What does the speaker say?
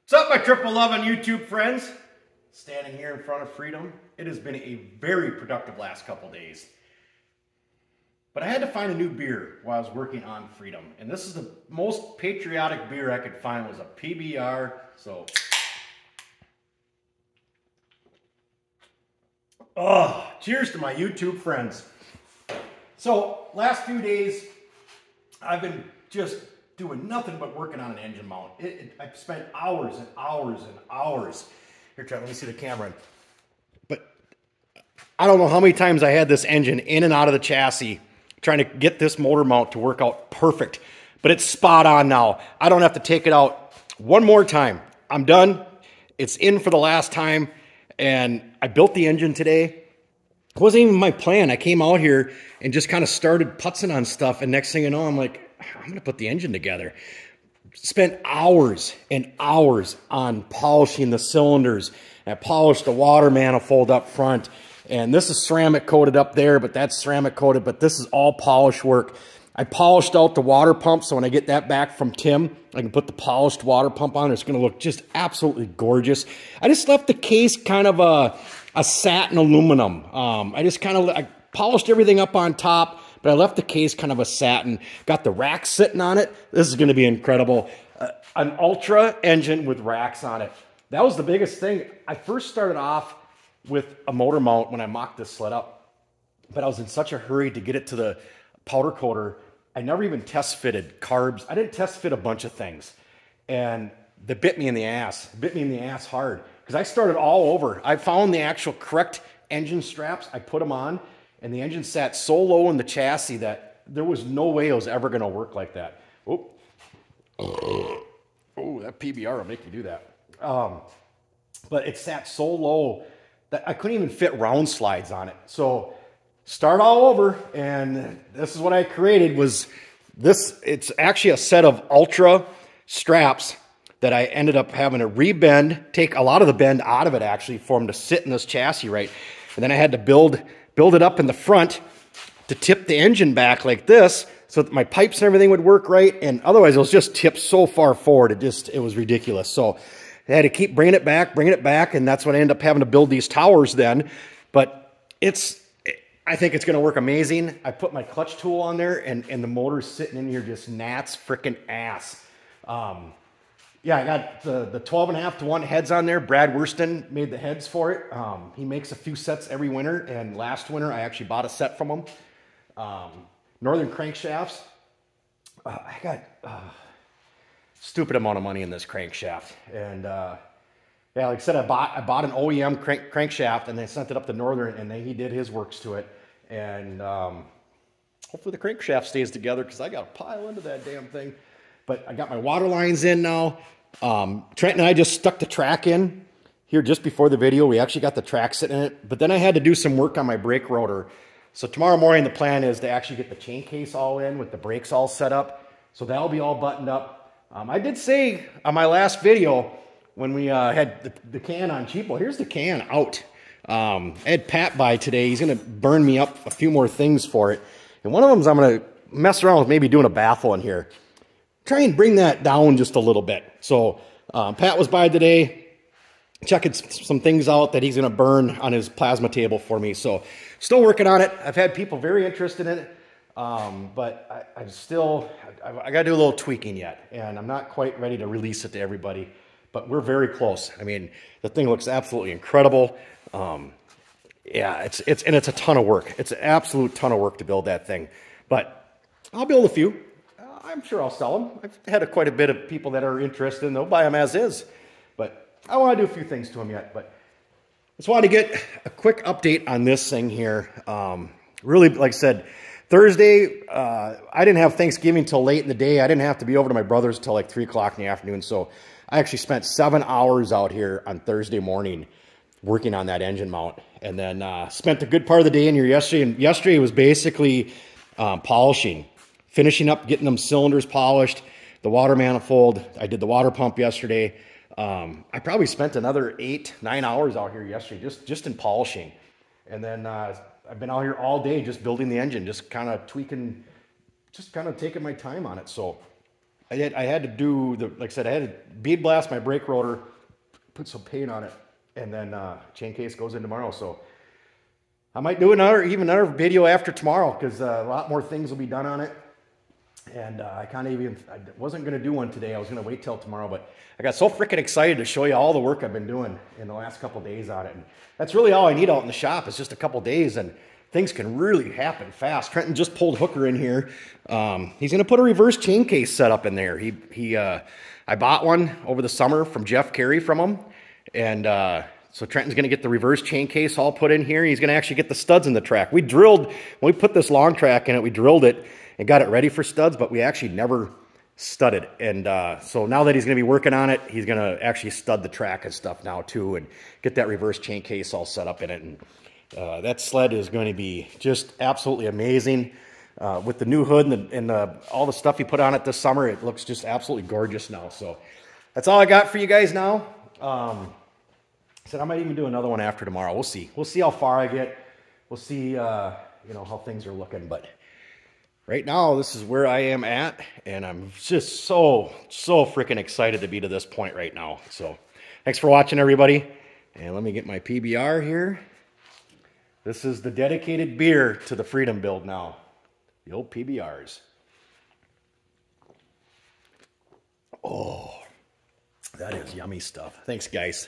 What's up, my 11 YouTube friends? Standing here in front of Freedom. It has been a very productive last couple days. But I had to find a new beer while I was working on Freedom. And this is the most patriotic beer I could find, was a PBR. So, cheers to my YouTube friends. So, last few days, I've been just doing nothing but working on an engine mount. I've spent hours and hours and hours. Here, try, let me see the camera. But I don't know how many times I had this engine in and out of the chassis trying to get this motor mount to work out perfect. But it's spot on now. I don't have to take it out one more time. I'm done. It's in for the last time. And I built the engine today. It wasn't even my plan. I came out here and just kind of started putzing on stuff. And next thing you know, I'm like, I'm going to put the engine together. Spent hours and hours on polishing the cylinders. I polished the water manifold up front. And this is ceramic coated up there, but that's ceramic coated. But this is all polish work. I polished out the water pump, so when I get that back from Tim, I can put the polished water pump on. It's going to look just absolutely gorgeous. I just left the case kind of a satin aluminum. I polished everything up on top, but I left the case kind of a satin. Got the racks sitting on it. This is going to be incredible. An Ultra engine with racks on it. That was the biggest thing. I first started off with a motor mount when I mocked this sled up, but I was in such a hurry to get it to the powder coater. I never even test fitted carbs. I didn't test fit a bunch of things, and they bit me in the ass. It bit me in the ass hard because I started all over. I found the actual correct engine straps. I put them on, and the engine sat so low in the chassis that there was no way it was ever going to work like that. Oh, that PBR will make you do that. But it sat so low that I couldn't even fit round slides on it. So start all over, and this is what I created. Was this? It's actually a set of Ultra straps that I ended up having to rebend, take a lot of the bend out of it actually for them to sit in this chassis right. And then I had to build it up in the front to tip the engine back like this so that my pipes and everything would work right. And otherwise it was just tipped so far forward. It was ridiculous. So I had to keep bringing it back. And that's when I ended up having to build these towers then. But I think it's going to work amazing. I put my clutch tool on there, and the motor's sitting in here just gnat's freaking ass. Yeah, I got the 12.5-to-1 heads on there. Brad Worston made the heads for it. He makes a few sets every winter, and last winter I actually bought a set from him. Northern crankshafts. I got stupid amount of money in this crankshaft, and yeah, like I said, I bought an OEM crankshaft, and they sent it up to Northern, and he did his works to it, and hopefully the crankshaft stays together because I got to pile into that damn thing. But I got my water lines in now. Trent and I just stuck the track in here just before the video. We actually got the track sitting in it, but then I had to do some work on my brake rotor. So tomorrow morning the plan is to actually get the chain case all in with the brakes all set up. So that'll be all buttoned up. I did say on my last video when we had the can on cheapo, here's the can out. I had Pat by today. He's going to burn me up a few more things for it. And one of them is I'm going to mess around with maybe doing a baffle in here. Try and bring that down just a little bit. So Pat was by today, checking some things out that he's going to burn on his plasma table for me. So still working on it. I've had people very interested in it, but I got to do a little tweaking yet, and I'm not quite ready to release it to everybody. But we're very close. I mean, the thing looks absolutely incredible. Yeah, it's a ton of work. It's an absolute ton of work to build that thing. But I'll build a few. I'm sure I'll sell them. I've had quite a bit of people that are interested, and they'll buy them as is. But I want to do a few things to them yet. But just wanted to get a quick update on this thing here. Really, like I said, Thursday, I didn't have Thanksgiving till late in the day. I didn't have to be over to my brother's till like 3 o'clock in the afternoon. So I actually spent 7 hours out here on Thursday morning working on that engine mount. And then spent a good part of the day in here yesterday. And yesterday was basically polishing. Finishing up, getting them cylinders polished, the water manifold. I did the water pump yesterday. I probably spent another 8-9 hours out here yesterday just in polishing. And then I've been out here all day just building the engine, just kind of tweaking, just kind of taking my time on it. So I had to do like I said, I had to bead blast my brake rotor, put some paint on it, and then chain case goes in tomorrow. So I might do another video after tomorrow, because a lot more things will be done on it. And I wasn't going to do one today. I was going to wait till tomorrow, but I got so freaking excited to show you all the work I've been doing in the last couple days on it. And that's really all I need out in the shop. It's just a couple days, and things can really happen fast. Trenton just pulled Hooker in here. He's going to put a reverse chain case setup in there. I bought one over the summer from Jeff Carey from him. And so Trenton's going to get the reverse chain case all put in here. He's going to actually get the studs in the track. When we put this long track in it, we drilled it and got it ready for studs, but we actually never studded. And so now that he's going to be working on it, he's going to actually stud the track and stuff now too, and get that reverse chain case all set up in it. And that sled is going to be just absolutely amazing. With the new hood and all the stuff he put on it this summer, it looks just absolutely gorgeous now. So that's all I got for you guys now. I said I might even do another one after tomorrow. We'll see. We'll see how far I get. We'll see, how things are looking. But right now, this is where I am at, and I'm just so freaking excited to be to this point right now. So thanks for watching, everybody. And let me get my PBR here. This is the dedicated beer to the Freedom build now. The old PBRs. Oh, that is yummy stuff. Thanks, guys.